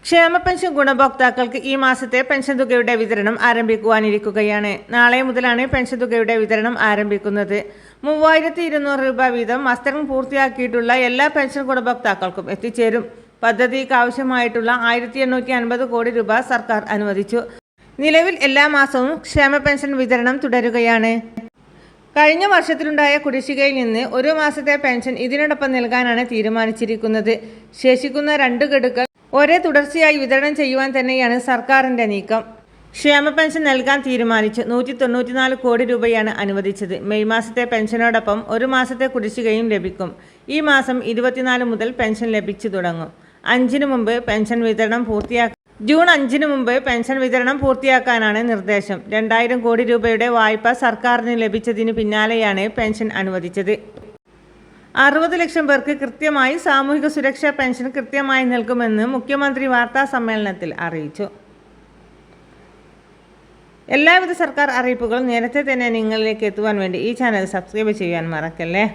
ക്ഷേമ പെൻഷൻ ഗുണഭോക്താക്കൾക്ക് ഈ മാസത്തെ പെൻഷൻ തുകയുടെ വിതരണം ആരംഭിക്കുവാനിരിക്കുകയാണ്. നാളെ മുതലാണ് പെൻഷൻ തുകയുടെ വിതരണം ആരംഭിക്കുന്നത്. 3200 രൂപ വീതം മസ്റ്ററിംഗ് പൂർത്തിയാക്കിയിട്ടുള്ള എല്ലാ പെൻഷൻ ഗുണഭോക്താക്കൾക്കും എത്തിച്ചേരും. പദ്ധതിക്ക് ആവശ്യമായിട്ടുള്ള 1850 കോടി രൂപ സർക്കാർ അനുവദിച്ചു. നിലവിൽ എല്ലാ മാസവും ക്ഷേമ പെൻഷൻ വിതരണം തുടരുകയാണ്. കഴിഞ്ഞ വർഷത്തിലുണ്ടായ കുടിശ്ശികയിൽ നിന്ന് ഒരു മാസത്തെ പെൻഷൻ ഇതിനോടൊപ്പം നൽകാനാണ് തീരുമാനിച്ചിരിക്കുന്നത്. ശേഷിക്കുന്ന 2 ഗഡുക്കൾ ഒരേ തുടർച്ചയായി വിതരണം ചെയ്യുവാൻ തന്നെയാണ് സർക്കാരിൻ്റെ നീക്കം. ക്ഷേമ പെൻഷൻ നൽകാൻ തീരുമാനിച്ച് 194 കോടി രൂപയാണ് അനുവദിച്ചത്. മെയ് മാസത്തെ പെൻഷനോടൊപ്പം ഒരു മാസത്തെ കുടിശ്ശികയും ലഭിക്കും. ഈ മാസം 24 മുതൽ പെൻഷൻ ലഭിച്ചു തുടങ്ങും. ജൂൺ 5 മുമ്പ് പെൻഷൻ വിതരണം പൂർത്തിയാക്കാനാണ് നിർദ്ദേശം. 2000 കോടി രൂപയുടെ വായ്പ സർക്കാരിന് ലഭിച്ചതിന് പിന്നാലെയാണ് പെൻഷൻ അനുവദിച്ചത്. 60 ലക്ഷം പേർക്ക് കൃത്യമായി സാമൂഹിക സുരക്ഷാ പെൻഷൻ കൃത്യമായി നൽകുമെന്ന് മുഖ്യമന്ത്രി വാർത്താ സമ്മേളനത്തിൽ അറിയിച്ചു. എല്ലാവിധ സർക്കാർ അറിയിപ്പുകളും നേരത്തെ തന്നെ നിങ്ങളിലേക്ക് എത്തുവാൻ വേണ്ടി ഈ ചാനൽ സബ്സ്ക്രൈബ് ചെയ്യാൻ മറക്കല്ലേ.